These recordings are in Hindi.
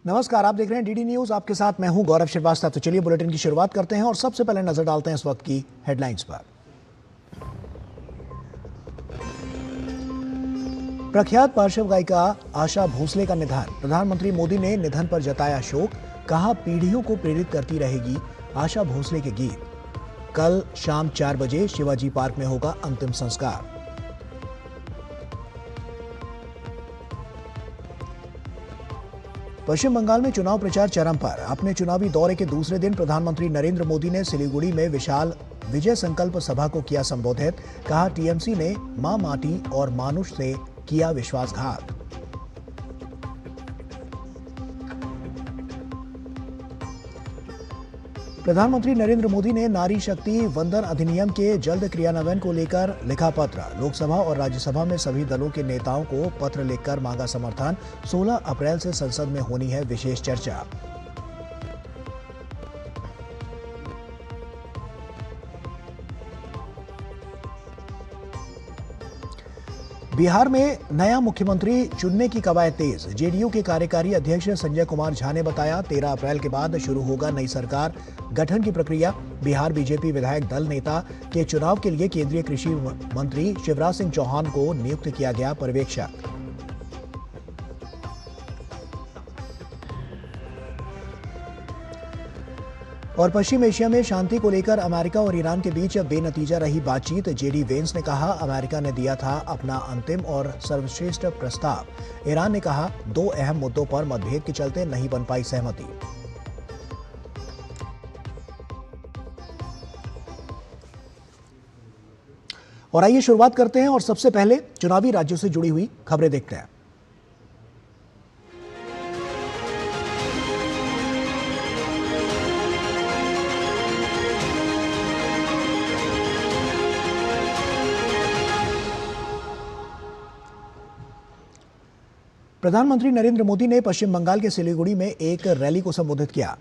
नमस्कार, आप देख रहे हैं डीडी न्यूज। आपके साथ मैं हूं गौरव श्रीवास्तव। तो चलिए बुलेटिन की शुरुआत करते हैं और सबसे पहले नजर डालते हैं इस वक्त की हेडलाइंस पर। प्रख्यात पार्श्व गायिका आशा भोसले का निधन। प्रधानमंत्री मोदी ने निधन पर जताया शोक। कहा, पीढ़ियों को प्रेरित करती रहेगी आशा भोसले के गीत। कल शाम 4 बजे शिवाजी पार्क में होगा अंतिम संस्कार। पश्चिम बंगाल में चुनाव प्रचार चरम पर। अपने चुनावी दौरे के दूसरे दिन प्रधानमंत्री नरेंद्र मोदी ने सिलीगुड़ी में विशाल विजय संकल्प सभा को किया संबोधित। कहा, टीएमसी ने मां माटी और मानुष से किया विश्वासघात। प्रधानमंत्री नरेंद्र मोदी ने नारी शक्ति वंदन अधिनियम के जल्द क्रियान्वयन को लेकर लिखा पत्र। लोकसभा और राज्यसभा में सभी दलों के नेताओं को पत्र लिखकर मांगा समर्थन। 16 अप्रैल से संसद में होनी है विशेष चर्चा। बिहार में नया मुख्यमंत्री चुनने की कवायद तेज। जेडीयू के कार्यकारी अध्यक्ष संजय कुमार झा ने बताया, 13 अप्रैल के बाद शुरू होगा नई सरकार गठन की प्रक्रिया। बिहार बीजेपी विधायक दल नेता के चुनाव के लिए केंद्रीय कृषि मंत्री शिवराज सिंह चौहान को नियुक्त किया गया पर्यवेक्षक। और पश्चिम एशिया में शांति को लेकर अमेरिका और ईरान के बीच बेनतीजा रही बातचीत। जेडी वेंस ने कहा, अमेरिका ने दिया था अपना अंतिम और सर्वश्रेष्ठ प्रस्ताव। ईरान ने कहा, 2 अहम मुद्दों पर मतभेद के चलते नहीं बन पाई सहमति। और आइए शुरुआत करते हैं और सबसे पहले चुनावी राज्यों से जुड़ी हुई खबरें देखते हैं। प्रधानमंत्री नरेंद्र मोदी ने पश्चिम बंगाल के सिलीगुड़ी में एक रैली को संबोधित किया।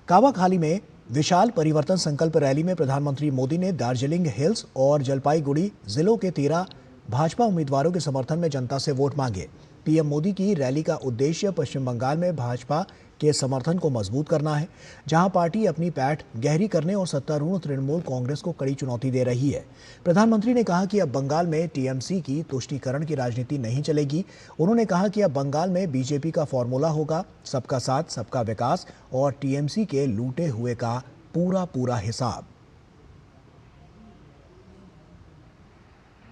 कावाखाली में विशाल परिवर्तन संकल्प रैली में प्रधानमंत्री मोदी ने दार्जिलिंग हिल्स और जलपाईगुड़ी जिलों के 13 भाजपा उम्मीदवारों के समर्थन में जनता से वोट मांगे। पीएम मोदी की रैली का उद्देश्य पश्चिम बंगाल में भाजपा के समर्थन को मजबूत करना है, जहां पार्टी अपनी पैठ गहरी करने और सत्तारूढ़ तृणमूल कांग्रेस को कड़ी चुनौती दे रही है। प्रधानमंत्री ने कहा कि अब बंगाल में टीएमसी की तुष्टीकरण की राजनीति नहीं चलेगी। उन्होंने कहा कि अब बंगाल में बीजेपी का फॉर्मूला होगा, सबका साथ सबका विकास और टीएमसी के लूटे हुए का पूरा हिसाब।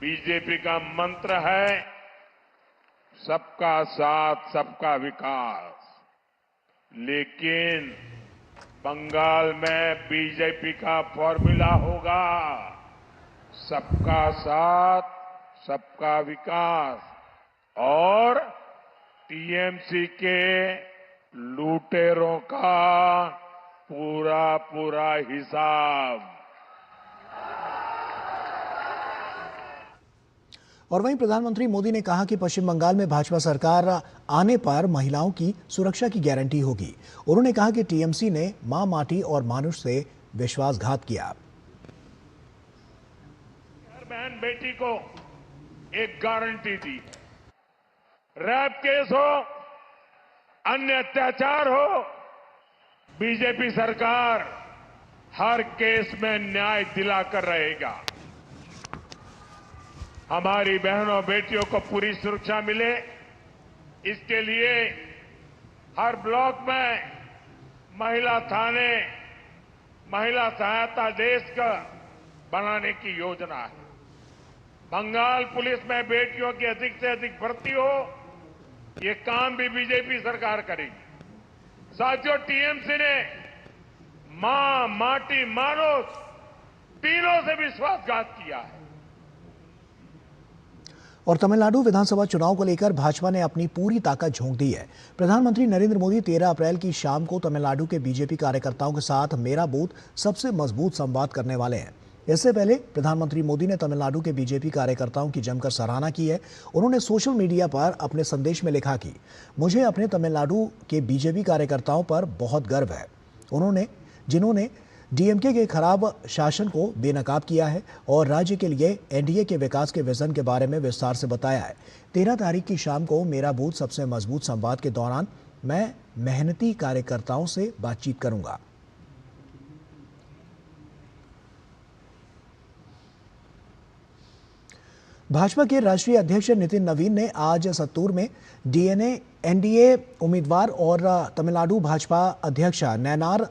बीजेपी का मंत्र है सबका साथ सबका विकास, लेकिन बंगाल में बीजेपी का फॉर्मूला होगा सबका साथ सबका विकास और टीएमसी के लुटेरों का पूरा हिसाब। और वहीं प्रधानमंत्री मोदी ने कहा कि पश्चिम बंगाल में भाजपा सरकार आने पर महिलाओं की सुरक्षा की गारंटी होगी। उन्होंने कहा कि टीएमसी ने मां माटी और मानुष से विश्वासघात किया। हर बहन बेटी को एक गारंटी दी। रेप केस हो, अन्य अत्याचार हो, बीजेपी सरकार हर केस में न्याय दिलाकर रहेगा। हमारी बहनों बेटियों को पूरी सुरक्षा मिले, इसके लिए हर ब्लॉक में महिला थाने, महिला सहायता डेस्क बनाने की योजना है। बंगाल पुलिस में बेटियों की अधिक से अधिक भर्ती हो, ये काम भी बीजेपी सरकार करेगी। साथियों, टीएमसी ने मां माटी मानुष तीनों से विश्वासघात किया है। और तमिलनाडु विधानसभा चुनाव को लेकर भाजपा ने अपनी पूरी ताकत झोंक दी है। प्रधानमंत्री नरेंद्र मोदी 13 अप्रैल की शाम को तमिलनाडु के बीजेपी कार्यकर्ताओं के साथ मेरा बूथ सबसे मजबूत संवाद करने वाले हैं। इससे पहले प्रधानमंत्री मोदी ने तमिलनाडु के बीजेपी कार्यकर्ताओं की जमकर सराहना की है। उन्होंने सोशल मीडिया पर अपने संदेश में लिखा कि मुझे अपने तमिलनाडु के बीजेपी कार्यकर्ताओं पर बहुत गर्व है, जिन्होंने डीएमके के खराब शासन को बेनकाब किया है और राज्य के लिए एनडीए के विकास के विजन के बारे में विस्तार से बताया है। 13 तारीख की शाम को मेरा बूथ सबसे मजबूत संवाद के दौरान मैं मेहनती कार्यकर्ताओं से बातचीत करूंगा। भाजपा के राष्ट्रीय अध्यक्ष नितिन नवीन ने आज सत्तूर में एनडीए उम्मीदवार और तमिलनाडु भाजपा अध्यक्ष नयनार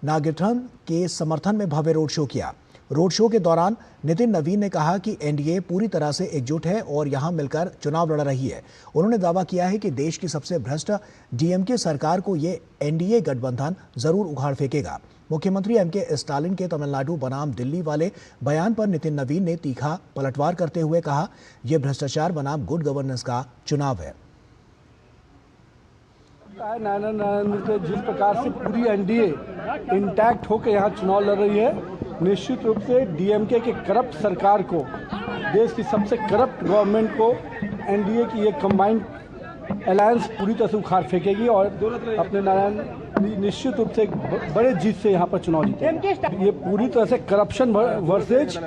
नागेंद्रन के समर्थन में भव्य रोड शो किया। रोड शो के दौरान नितिन नवीन ने कहा कि एनडीए पूरी तरह से एकजुट है और यहां मिलकर चुनाव लड़ रही है। उन्होंने दावा किया है कि देश की सबसे भ्रष्ट डीएमके सरकार को ये एनडीए गठबंधन जरूर उखाड़ फेंकेगा। मुख्यमंत्री एमके स्टालिन के तमिलनाडु बनाम दिल्ली वाले बयान पर नितिन नवीन ने तीखा पलटवार करते हुए कहा, यह भ्रष्टाचार बनाम गुड गवर्नेंस का चुनाव है। नारायण के जिस प्रकार से पूरी एनडीए इंटैक्ट होकर यहाँ चुनाव लड़ रही है, निश्चित रूप से डीएमके के करप्ट सरकार को, देश की सबसे करप्ट गवर्नमेंट को एनडीए की ये कंबाइंड अलायंस पूरी तरह से उखाड़ फेंकेगी और अपने नारायण निश्चित रूप से एक बड़े जीत से यहाँ पर चुनाव जीतेंगे। ये पूरी तरह से करप्शन वर्सेज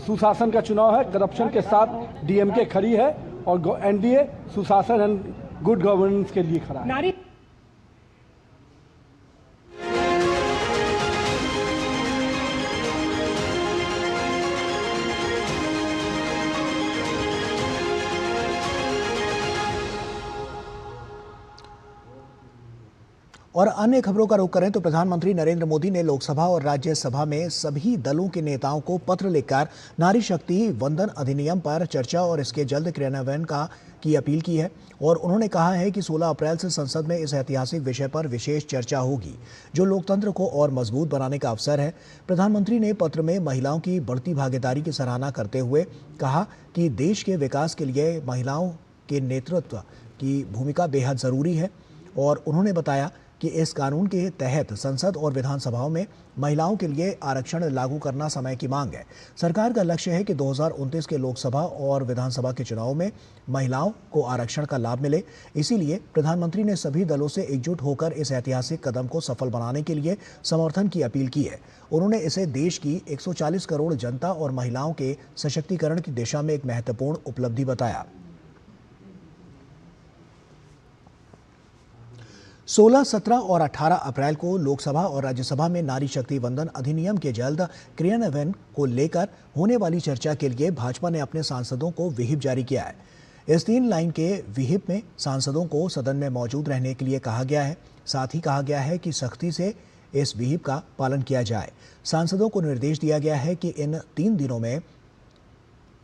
सुशासन का चुनाव है। करप्शन के साथ डीएमके खड़ी है और एनडीए सुशासन एंड गुड गवर्नेंस के लिए खड़ा है। और अन्य खबरों का रुख करें तो प्रधानमंत्री नरेंद्र मोदी ने लोकसभा और राज्यसभा में सभी दलों के नेताओं को पत्र लिखकर नारी शक्ति वंदन अधिनियम पर चर्चा और इसके जल्द क्रियान्वयन की अपील की है। और उन्होंने कहा है कि 16 अप्रैल से संसद में इस ऐतिहासिक विषय पर विशेष चर्चा होगी, जो लोकतंत्र को और मजबूत बनाने का अवसर है। प्रधानमंत्री ने पत्र में महिलाओं की बढ़ती भागीदारी की सराहना करते हुए कहा कि देश के विकास के लिए महिलाओं के नेतृत्व की भूमिका बेहद जरूरी है। और उन्होंने बताया कि इस कानून के तहत संसद और विधानसभाओं में महिलाओं के लिए आरक्षण लागू करना समय की मांग है। सरकार का लक्ष्य है कि 2029 के लोकसभा और विधानसभा के चुनाव में महिलाओं को आरक्षण का लाभ मिले। इसीलिए प्रधानमंत्री ने सभी दलों से एकजुट होकर इस ऐतिहासिक कदम को सफल बनाने के लिए समर्थन की अपील की है। उन्होंने इसे देश की 140 करोड़ जनता और महिलाओं के सशक्तिकरण की दिशा में एक महत्वपूर्ण उपलब्धि बताया। 16, 17 और 18 अप्रैल को लोकसभा और राज्यसभा में नारी शक्ति वंदन अधिनियम के जल्द क्रियान्वयन को लेकर होने वाली चर्चा के लिए भाजपा ने अपने सांसदों को व्हिप जारी किया है। इस 3 लाइन के व्हिप में सांसदों को सदन में मौजूद रहने के लिए कहा गया है। साथ ही कहा गया है कि सख्ती से इस व्हिप का पालन किया जाए। सांसदों को निर्देश दिया गया है कि इन 3 दिनों में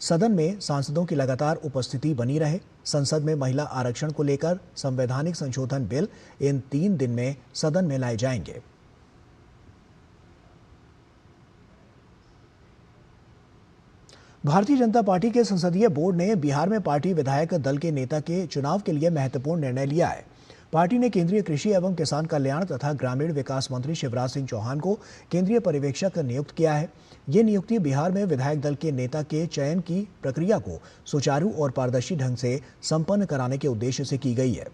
सदन में सांसदों की लगातार उपस्थिति बनी रहे। संसद में महिला आरक्षण को लेकर संवैधानिक संशोधन बिल इन 3 दिन में सदन में लाए जाएंगे। भारतीय जनता पार्टी के संसदीय बोर्ड ने बिहार में पार्टी विधायक दल के नेता के चुनाव के लिए महत्वपूर्ण निर्णय लिया है। पार्टी ने केंद्रीय कृषि एवं किसान कल्याण तथा ग्रामीण विकास मंत्री शिवराज सिंह चौहान को केंद्रीय पर्यवेक्षक नियुक्त किया है। ये नियुक्ति बिहार में विधायक दल के नेता के चयन की प्रक्रिया को सुचारू और पारदर्शी ढंग से संपन्न कराने के उद्देश्य से की गई है।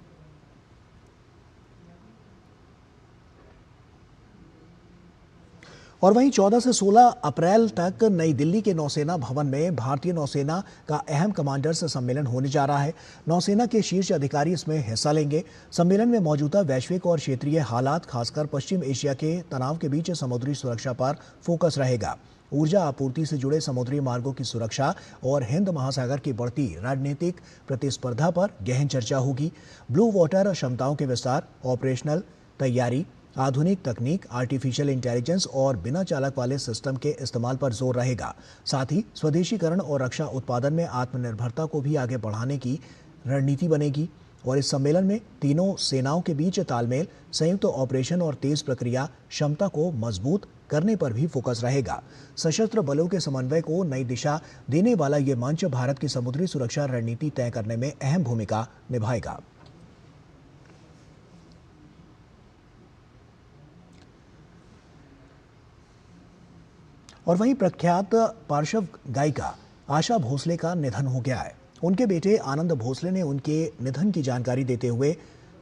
और वहीं 14 से 16 अप्रैल तक नई दिल्ली के नौसेना भवन में भारतीय नौसेना का अहम कमांडर्स सम्मेलन होने जा रहा है। नौसेना के शीर्ष अधिकारी इसमें हिस्सा लेंगे। सम्मेलन में मौजूदा वैश्विक और क्षेत्रीय हालात, खासकर पश्चिम एशिया के तनाव के बीच समुद्री सुरक्षा पर फोकस रहेगा। ऊर्जा आपूर्ति से जुड़े समुद्री मार्गों की सुरक्षा और हिंद महासागर की बढ़ती राजनीतिक प्रतिस्पर्धा पर गहन चर्चा होगी। ब्लू वाटर क्षमताओं के विस्तार, ऑपरेशनल तैयारी, आधुनिक तकनीक, आर्टिफिशियल इंटेलिजेंस और बिना चालक वाले सिस्टम के इस्तेमाल पर जोर रहेगा। साथ ही स्वदेशीकरण और रक्षा उत्पादन में आत्मनिर्भरता को भी आगे बढ़ाने की रणनीति बनेगी। और इस सम्मेलन में तीनों सेनाओं के बीच तालमेल, संयुक्त ऑपरेशन और तेज प्रक्रिया क्षमता को मजबूत करने पर भी फोकस रहेगा। सशस्त्र बलों के समन्वय को नई दिशा देने वाला ये मंच भारत की समुद्री सुरक्षा रणनीति तय करने में अहम भूमिका निभाएगा। और वहीं प्रख्यात पार्श्व गायिका आशा भोसले का निधन हो गया है। उनके बेटे आनंद भोसले ने उनके निधन की जानकारी देते हुए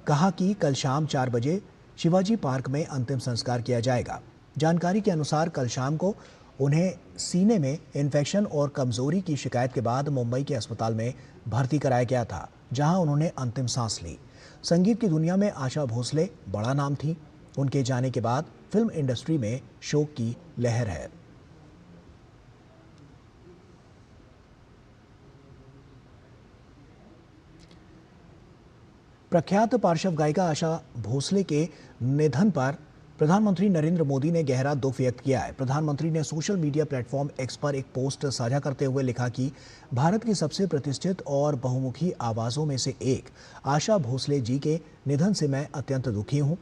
कहा कि कल शाम 4 बजे शिवाजी पार्क में अंतिम संस्कार किया जाएगा। जानकारी के अनुसार कल शाम को उन्हें सीने में इन्फेक्शन और कमजोरी की शिकायत के बाद मुंबई के अस्पताल में भर्ती कराया गया था, जहां उन्होंने अंतिम सांस ली। संगीत की दुनिया में आशा भोसले बड़ा नाम थी। उनके जाने के बाद फिल्म इंडस्ट्री में शोक की लहर है। प्रख्यात पार्श्व गायिका आशा भोसले के निधन पर प्रधानमंत्री नरेंद्र मोदी ने गहरा दुख व्यक्त किया है। प्रधानमंत्री ने सोशल मीडिया प्लेटफॉर्म एक्स पर एक पोस्ट साझा करते हुए लिखा कि भारत की सबसे प्रतिष्ठित और बहुमुखी आवाज़ों में से एक आशा भोसले जी के निधन से मैं अत्यंत दुखी हूँ।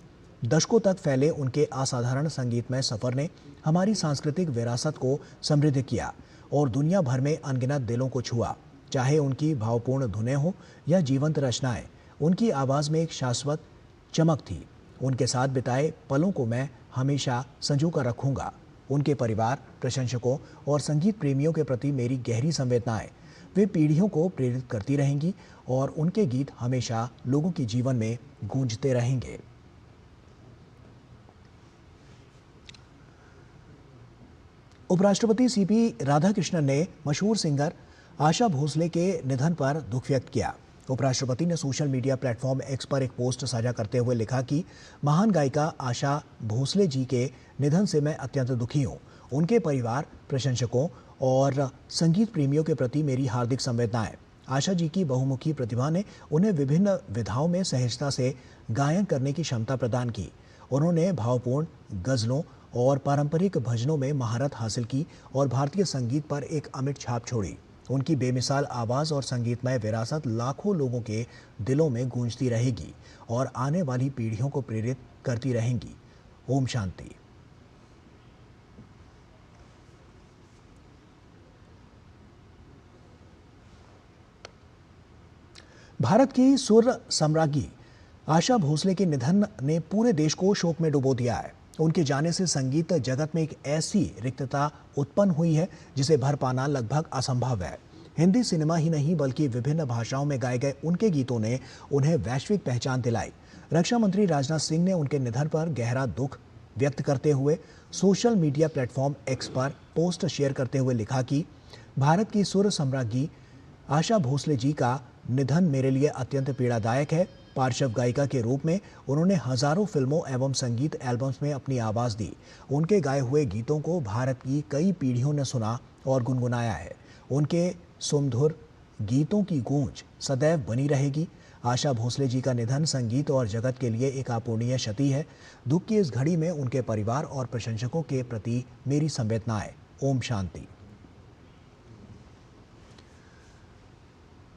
दशकों तक फैले उनके असाधारण संगीतमय सफर ने हमारी सांस्कृतिक विरासत को समृद्ध किया और दुनिया भर में अनगिनत दिलों को छुआ। चाहे उनकी भावपूर्ण धुनें हों या जीवंत रचनाएं, उनकी आवाज़ में एक शाश्वत चमक थी। उनके साथ बिताए पलों को मैं हमेशा संजो कर रखूंगा। उनके परिवार, प्रशंसकों और संगीत प्रेमियों के प्रति मेरी गहरी संवेदनाएं वे पीढ़ियों को प्रेरित करती रहेंगी और उनके गीत हमेशा लोगों के जीवन में गूंजते रहेंगे। उपराष्ट्रपति सीपी राधाकृष्णन ने मशहूर सिंगर आशा भोसले के निधन पर दुख व्यक्त किया। उपराष्ट्रपति ने सोशल मीडिया प्लेटफॉर्म एक्स पर एक पोस्ट साझा करते हुए लिखा कि महान गायिका आशा भोसले जी के निधन से मैं अत्यंत दुखी हूँ। उनके परिवार, प्रशंसकों और संगीत प्रेमियों के प्रति मेरी हार्दिक संवेदनाएं। आशा जी की बहुमुखी प्रतिभा ने उन्हें विभिन्न विधाओं में सहजता से गायन करने की क्षमता प्रदान की। उन्होंने भावपूर्ण गज़लों और पारंपरिक भजनों में महारत हासिल की और भारतीय संगीत पर एक अमिट छाप छोड़ी। उनकी बेमिसाल आवाज़ और संगीतमय विरासत लाखों लोगों के दिलों में गूंजती रहेगी और आने वाली पीढ़ियों को प्रेरित करती रहेंगी। ओम शांति। भारत की सुर सम्राज्ञी आशा भोसले के निधन ने पूरे देश को शोक में डुबो दिया है। उनके जाने से संगीत जगत में एक ऐसी रिक्तता उत्पन्न हुई है जिसे भर पाना लगभग असंभव है। हिंदी सिनेमा ही नहीं बल्कि विभिन्न भाषाओं में गाए गए उनके गीतों ने उन्हें वैश्विक पहचान दिलाई। रक्षा मंत्री राजनाथ सिंह ने उनके निधन पर गहरा दुख व्यक्त करते हुए सोशल मीडिया प्लेटफॉर्म एक्स पर पोस्ट शेयर करते हुए लिखा कि भारत की सुर सम्राज्ञी आशा भोसले जी का निधन मेरे लिए अत्यंत पीड़ादायक है। पार्श्व गायिका के रूप में उन्होंने हजारों फिल्मों एवं संगीत एल्बम्स में अपनी आवाज़ दी। उनके गाए हुए गीतों को भारत की कई पीढ़ियों ने सुना और गुनगुनाया है। उनके सुमधुर गीतों की गूंज सदैव बनी रहेगी। आशा भोसले जी का निधन संगीत और जगत के लिए एक अपूरणीय क्षति है। दुख की इस घड़ी में उनके परिवार और प्रशंसकों के प्रति मेरी संवेदनाएं। ओम शांति।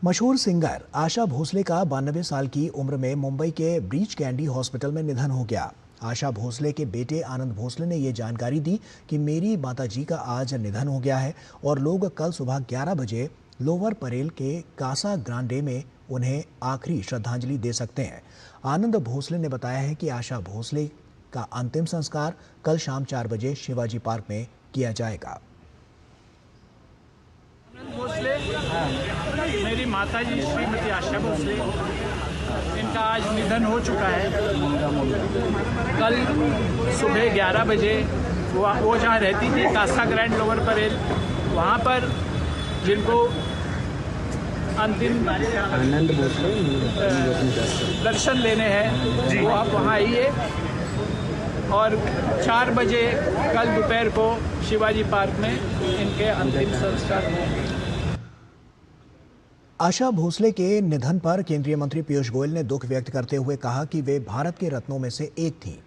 मशहूर सिंगर आशा भोसले का 92 साल की उम्र में मुंबई के ब्रीच कैंडी हॉस्पिटल में निधन हो गया। आशा भोसले के बेटे आनंद भोसले ने ये जानकारी दी कि मेरी माताजी का आज निधन हो गया है और लोग कल सुबह 11 बजे लोअर परेल के कासा ग्रांडे में उन्हें आखिरी श्रद्धांजलि दे सकते हैं। आनंद भोसले ने बताया है कि आशा भोसले का अंतिम संस्कार कल शाम 4 बजे शिवाजी पार्क में किया जाएगा। भोसले, मेरी माताजी श्रीमती आशा भोसले, इनका आज निधन हो चुका है। कल सुबह 11 बजे वो जहाँ रहती थी कासा ग्रैंड लोअर परेल, वहाँ पर जिनको अंतिम आनंद भोसले दर्शन लेने हैं वो आप वहाँ आइए और 4 बजे कल दोपहर को शिवाजी पार्क में इनके अंतिम संस्कार होंगे। आशा भोसले के निधन पर केंद्रीय मंत्री पीयूष गोयल ने दुख व्यक्त करते हुए कहा कि वे भारत के रत्नों में से एक थी।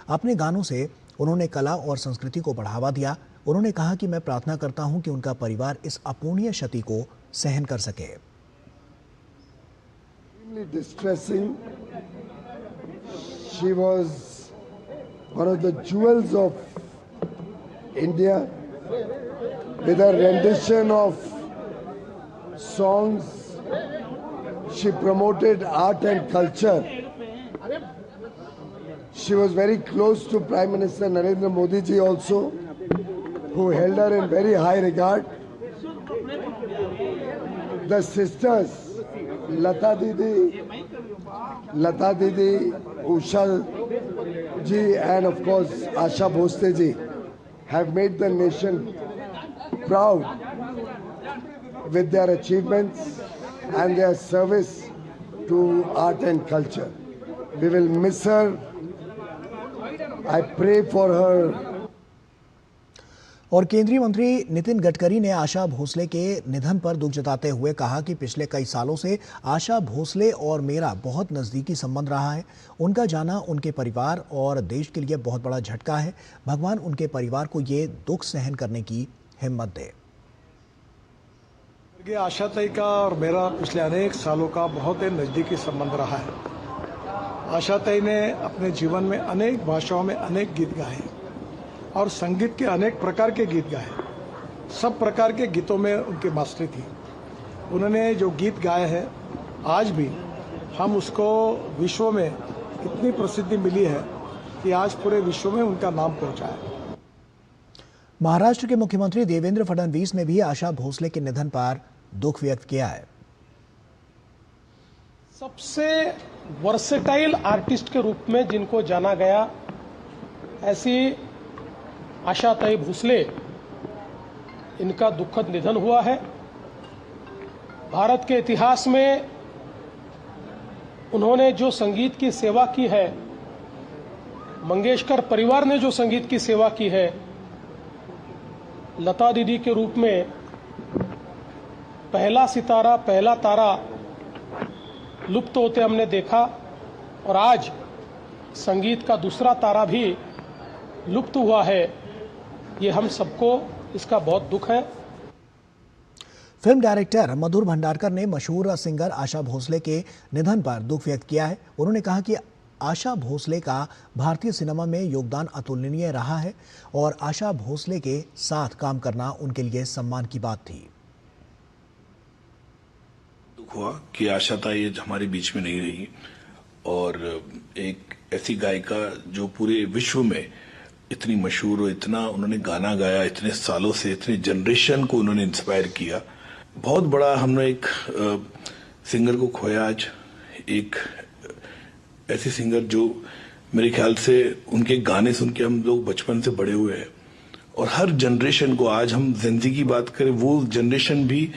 अपने गानों से उन्होंने कला और संस्कृति को बढ़ावा दिया। उन्होंने कहा कि मैं प्रार्थना करता हूं कि उनका परिवार इस अपूरणीय क्षति को सहन कर सके। Distressing. She was one of the jewels of India with her rendition of songs. She promoted art and culture. She was very close to Prime Minister Narendra Modi ji also, who held her in very high regard. The sisters, Lata Didi, Usha ji and of course Asha Bhosle ji have made the nation proud with their achievements and their service to art and culture. We will miss her. I pray for her. और केंद्रीय मंत्री नितिन गडकरी ने आशा भोसले के निधन पर दुख जताते हुए कहा कि पिछले कई सालों से आशा भोसले और मेरा बहुत नज़दीकी संबंध रहा है। उनका जाना उनके परिवार और देश के लिए बहुत बड़ा झटका है। भगवान उनके परिवार को ये दुख सहन करने की हिम्मत दे। आशा ताई का और मेरा पिछले अनेक सालों का बहुत ही नज़दीकी संबंध रहा है। आशा ताई ने अपने जीवन में अनेक भाषाओं में अनेक गीत गाए और संगीत के अनेक प्रकार के गीत गाए। सब प्रकार के गीतों में उनकी मास्टरी थी। उन्होंने जो गीत गाए हैं आज भी हम उसको विश्व में इतनी प्रसिद्धि मिली है कि आज पूरे विश्व में उनका नाम पहुंचा है। महाराष्ट्र के मुख्यमंत्री देवेंद्र फडणवीस ने भी आशा भोसले के निधन पर दुख व्यक्त किया है। सबसे वर्सेटाइल आर्टिस्ट के रूप में जिनको जाना गया, ऐसी आशा ताई भोसले, इनका दुखद निधन हुआ है। भारत के इतिहास में उन्होंने जो संगीत की सेवा की है, मंगेशकर परिवार ने जो संगीत की सेवा की है, लता दीदी के रूप में पहला सितारा, पहला तारा लुप्त होते हमने देखा और आज संगीत का दूसरा तारा भी लुप्त हुआ है। ये हम सबको इसका बहुत दुख है। फिल्म डायरेक्टर मधुर भंडारकर ने मशहूर सिंगर आशा भोसले के निधन पर दुख व्यक्त किया है। उन्होंने कहा कि आशा भोसले का भारतीय सिनेमा में योगदान अतुलनीय रहा है और आशा भोसले के साथ काम करना उनके लिए सम्मान की बात थी। दुख हुआ कि आशा ताई हमारे बीच में नहीं रही और एक ऐसी गायिका जो पूरे विश्व में इतनी मशहूर और इतना उन्होंने गाना गाया, इतने सालों से इतने जनरेशन को उन्होंने इंस्पायर किया। बहुत बड़ा हमने एक सिंगर को खोया आज, एक ऐसी सिंगर जो मेरे ख्याल से उनके गाने सुन के हम लोग बचपन से बड़े हुए हैं और हर जनरेशन को, आज हम जिंदगी की बात करें, वो जनरेशन भी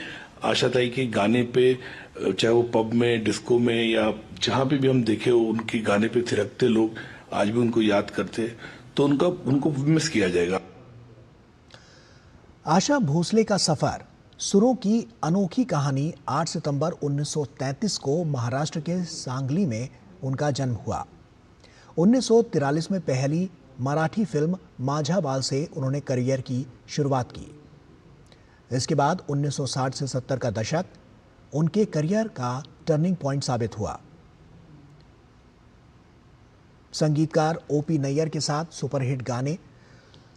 आशा ताई के गाने पे, चाहे वो पब में, डिस्को में या जहां पे भी हम देखे, उनके गाने पे थिरकते लोग आज भी उनको याद करते, तो उनको मिस किया जाएगा। आशा भोसले का सफर, सुरों की अनोखी कहानी। 8 सितंबर 1933 को महाराष्ट्र के सांगली में उनका जन्म हुआ। 1943 में पहली मराठी फिल्म माझा बाल से उन्होंने करियर की शुरुआत की। इसके बाद 1960 से 70 का दशक उनके करियर का टर्निंग पॉइंट साबित हुआ। संगीतकार ओपी नैयर के साथ सुपरहिट गाने,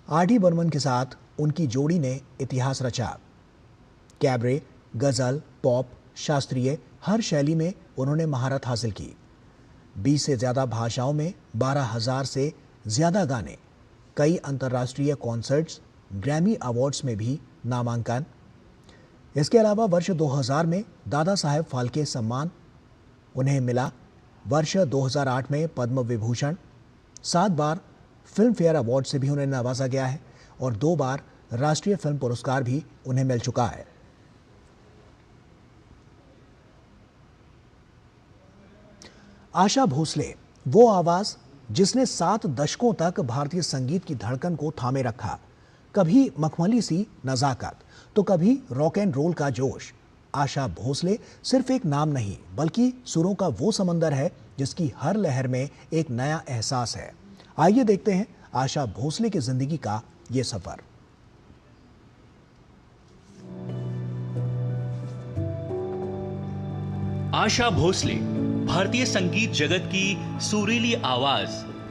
आर.डी. बर्मन के साथ उनकी जोड़ी ने इतिहास रचा। कैबरे, गजल, पॉप, शास्त्रीय, हर शैली में उन्होंने महारत हासिल की। 20 से ज़्यादा भाषाओं में 12,000 से ज़्यादा गाने, कई अंतर्राष्ट्रीय कॉन्सर्ट्स, ग्रैमी अवार्ड्स में भी नामांकन। इसके अलावा वर्ष 2000 में दादा साहेब फाल्के सम्मान उन्हें मिला। वर्ष 2008 में पद्म विभूषण, 7 बार फिल्म फेयर अवार्ड से भी उन्हें नवाजा गया है और 2 बार राष्ट्रीय फिल्म पुरस्कार भी उन्हें मिल चुका है। आशा भोसले वो आवाज जिसने 7 दशकों तक भारतीय संगीत की धड़कन को थामे रखा। कभी मखमली सी नजाकत तो कभी रॉक एंड रोल का जोश। आशा भोसले सिर्फ एक नाम नहीं बल्कि सुरों का वो समंदर है जिसकी हर लहर में एक नया एहसास है। आइए देखते हैं आशा भोसले की जिंदगी का ये सफर। आशा भोसले भारतीय संगीत जगत की सुरीली आवाज,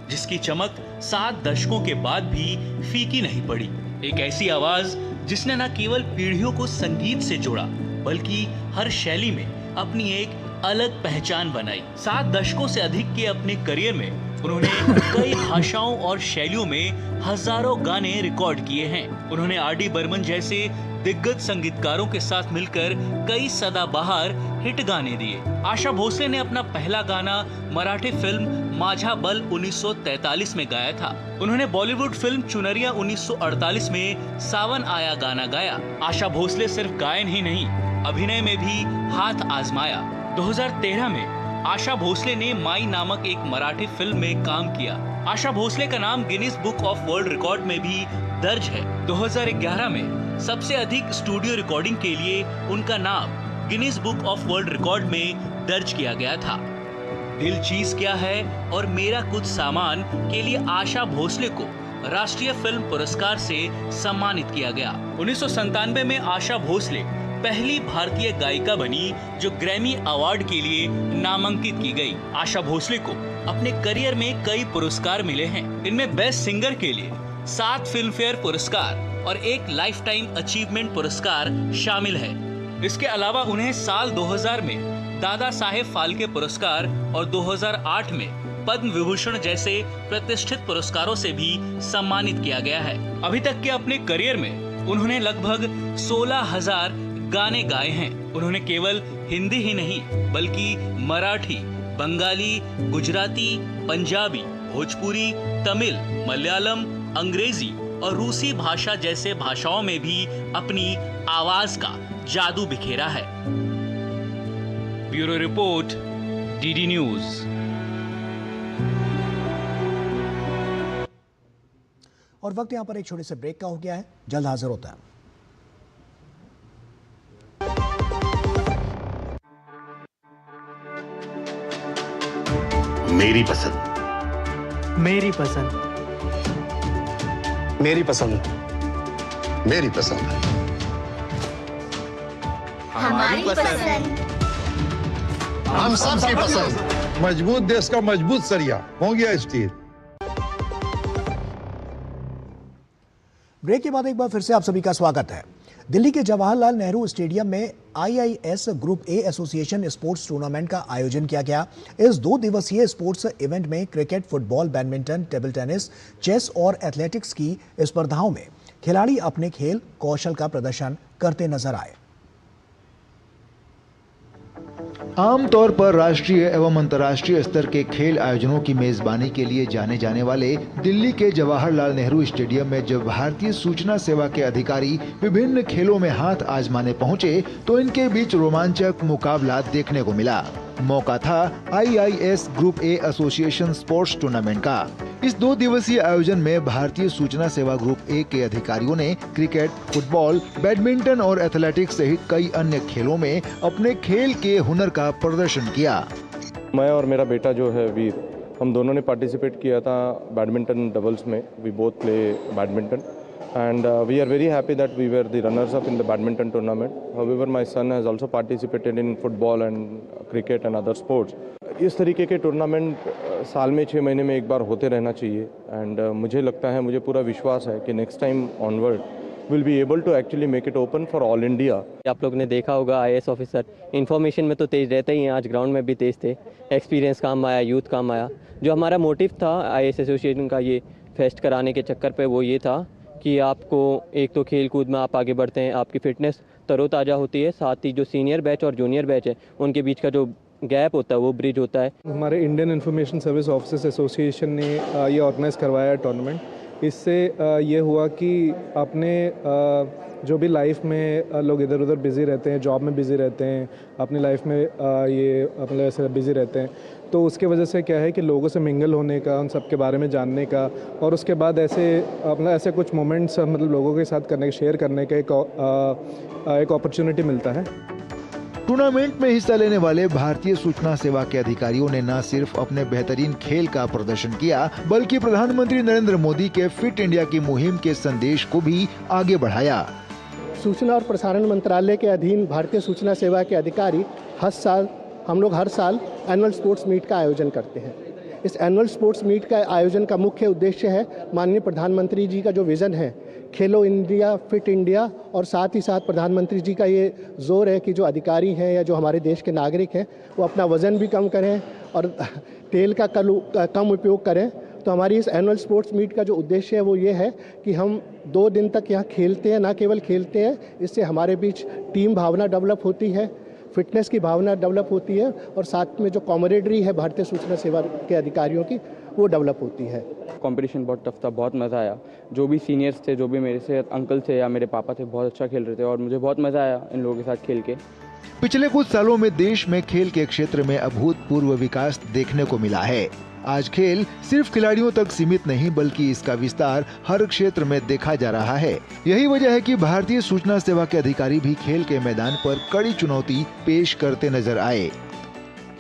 जिसकी चमक 7 दशकों के बाद भी फीकी नहीं पड़ी। एक ऐसी आवाज जिसने न केवल पीढ़ियों को संगीत से जोड़ा बल्कि हर शैली में अपनी एक अलग पहचान बनाई। 7 दशकों से अधिक के अपने करियर में उन्होंने कई भाषाओं और शैलियों में हजारों गाने रिकॉर्ड किए हैं। उन्होंने आर.डी. बर्मन जैसे दिग्गज संगीतकारों के साथ मिलकर कई सदाबहार हिट गाने दिए। आशा भोसले ने अपना पहला गाना मराठी फिल्म माझा बल 1943 में गाया था। उन्होंने बॉलीवुड फिल्म चुनरिया 1948 में सावन आया गाना गाया। आशा भोसले सिर्फ गायन ही नहीं, अभिनय में भी हाथ आजमाया। 2013 में आशा भोसले ने माई नामक एक मराठी फिल्म में काम किया। आशा भोसले का नाम Guinness book of world record में भी दर्ज है। 2011 में सबसे अधिक स्टूडियो रिकॉर्डिंग के लिए उनका नाम Guinness book of world record में दर्ज किया गया था। दिल चीज क्या है और मेरा कुछ सामान के लिए आशा भोसले को राष्ट्रीय फिल्म पुरस्कार से सम्मानित किया गया। 1997 में आशा भोसले पहली भारतीय गायिका बनी जो ग्रैमी अवार्ड के लिए नामांकित की गई। आशा भोसले को अपने करियर में कई पुरस्कार मिले हैं। इनमें बेस्ट सिंगर के लिए 7 फिल्म फेयर पुरस्कार और 1 लाइफ टाइम अचीवमेंट पुरस्कार शामिल है। इसके अलावा उन्हें साल 2000 में दादा साहेब फाल्के पुरस्कार और 2008 में पद्म विभूषण जैसे प्रतिष्ठित पुरस्कारों से भी सम्मानित किया गया है। अभी तक के अपने करियर में उन्होंने लगभग 16,000 गाने गाए हैं। उन्होंने केवल हिंदी ही नहीं बल्कि मराठी, बंगाली, गुजराती, पंजाबी, भोजपुरी, तमिल, मलयालम, अंग्रेजी और रूसी भाषा जैसे भाषाओं में भी अपनी आवाज का जादू बिखेरा है। Bureau report, DD news. और वक्त यहाँ पर एक छोटे से ब्रेक का हो गया है, जल्द हाजिर होता है। मेरी पसंद, मेरी पसंद, मेरी पसंद, मेरी पसंद, हमारी पसंद, हम सबकी पसंद। मजबूत देश का मजबूत सरिया हो गया स्टील। ब्रेक के बाद एक बार फिर से आप सभी का स्वागत है। दिल्ली के जवाहरलाल नेहरू स्टेडियम में IIS group A association sports tournament का आयोजन किया गया। इस 2 दिवसीय स्पोर्ट्स इवेंट में cricket, football, badminton, table tennis, chess और एथलेटिक्स की स्पर्धाओं में खिलाड़ी अपने खेल कौशल का प्रदर्शन करते नजर आए। आमतौर पर राष्ट्रीय एवं अंतर्राष्ट्रीय स्तर के खेल आयोजनों की मेजबानी के लिए जाने जाने वाले दिल्ली के जवाहरलाल नेहरू स्टेडियम में जब भारतीय सूचना सेवा के अधिकारी विभिन्न खेलों में हाथ आजमाने पहुंचे तो इनके बीच रोमांचक मुकाबला देखने को मिला। मौका था IIS group A association sports tournament का। इस 2 दिवसीय आयोजन में भारतीय सूचना सेवा ग्रुप ए के अधिकारियों ने क्रिकेट, फुटबॉल, बैडमिंटन और एथलेटिक्स सहित कई अन्य खेलों में अपने खेल के हुनर का प्रदर्शन किया। मैं और मेरा बेटा जो है वीर, हम दोनों ने पार्टिसिपेट किया था बैडमिंटन डबल्स में। We both play badminton and we are very happy that we were the runners up in the badminton tournament. However, my son has also participated in football and cricket and other sports. इस तरीके के टूर्नामेंट साल में 6 महीने में एक बार होते रहना चाहिए एंड मुझे लगता है, मुझे पूरा विश्वास है कि next time onward will be able to actually make it open for all India. आप लोग ने देखा होगा IAS ऑफिसर इन्फॉर्मेशन में तो तेज रहते ही हैं, आज ग्राउंड में भी तेज थे। एक्सपीरियंस काम आया, यूथ काम आया। जो हमारा मोटिव था IAS एसोसिएशन का ये फेस्ट कराने के चक्कर पे वो ये था कि आपको एक तो खेल कूद में आप आगे बढ़ते हैं, आपकी फिटनेस तरोताज़ा होती है, साथ ही जो सीनियर बैच और जूनियर बैच है उनके बीच का जो गैप होता है वो ब्रिज होता है। हमारे Indian information service officers association ने ये ऑर्गेनाइज़ करवाया टूर्नामेंट। इससे ये हुआ कि अपने जो भी लाइफ में लोग इधर उधर बिज़ी रहते हैं, जॉब में बिज़ी रहते हैं, अपनी लाइफ में ये मतलब ऐसे बिज़ी रहते हैं, तो उसके वजह से क्या है कि लोगों से मिंगल होने का, उन सब के बारे में जानने का और उसके बाद ऐसे कुछ मोमेंट्स मतलब लोगों के साथ करने, शेयर करने का एक अपॉर्चुनिटी मिलता है। टूर्नामेंट में हिस्सा लेने वाले भारतीय सूचना सेवा के अधिकारियों ने न सिर्फ अपने बेहतरीन खेल का प्रदर्शन किया बल्कि प्रधानमंत्री नरेंद्र मोदी के फिट इंडिया की मुहिम के संदेश को भी आगे बढ़ाया। सूचना और प्रसारण मंत्रालय के अधीन भारतीय सूचना सेवा के अधिकारी हम लोग हर साल एनुअल स्पोर्ट्स मीट का आयोजन करते हैं। इस एनुअल स्पोर्ट्स मीट का आयोजन का मुख्य उद्देश्य है माननीय प्रधानमंत्री जी का जो विज़न है खेलो इंडिया, फिट इंडिया, और साथ ही साथ प्रधानमंत्री जी का ये जोर है कि जो अधिकारी हैं या जो हमारे देश के नागरिक हैं वो अपना वज़न भी कम करें और तेल का कम उपयोग करें। तो हमारी इस एनुअल स्पोर्ट्स मीट का जो उद्देश्य है वो ये है कि हम 2 दिन तक यहाँ खेलते हैं, ना केवल खेलते हैं, इससे हमारे बीच टीम भावना डेवलप होती है, फिटनेस की भावना डेवलप होती है और साथ में जो कॉमरेडरी है भारतीय सूचना सेवा के अधिकारियों की वो डेवलप होती है। कंपटीशन बहुत टफ था, बहुत मज़ा आया। जो भी सीनियर्स थे, जो भी मेरे से अंकल थे या मेरे पापा थे, बहुत अच्छा खेल रहे थे और मुझे बहुत मज़ा आया इन लोगों के साथ खेल के। पिछले कुछ सालों में देश में खेल के क्षेत्र में अभूतपूर्व विकास देखने को मिला है। आज खेल सिर्फ खिलाड़ियों तक सीमित नहीं बल्कि इसका विस्तार हर क्षेत्र में देखा जा रहा है। यही वजह है कि भारतीय सूचना सेवा के अधिकारी भी खेल के मैदान पर कड़ी चुनौती पेश करते नजर आए।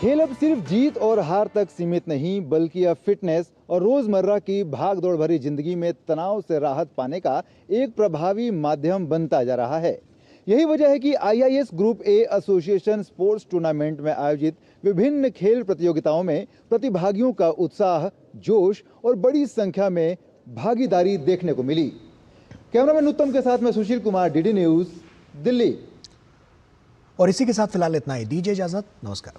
खेल अब सिर्फ जीत और हार तक सीमित नहीं बल्कि अब फिटनेस और रोजमर्रा की भागदौड़ भरी जिंदगी में तनाव से राहत पाने का एक प्रभावी माध्यम बनता जा रहा है। यही वजह है कि IIS group A association sports tournament में आयोजित विभिन्न खेल प्रतियोगिताओं में प्रतिभागियों का उत्साह, जोश और बड़ी संख्या में भागीदारी देखने को मिली। कैमरामैन उत्तम के साथ मैं सुशील कुमार, DD न्यूज, दिल्ली। और इसी के साथ फिलहाल इतना ही, दीजिए इजाजत, नमस्कार।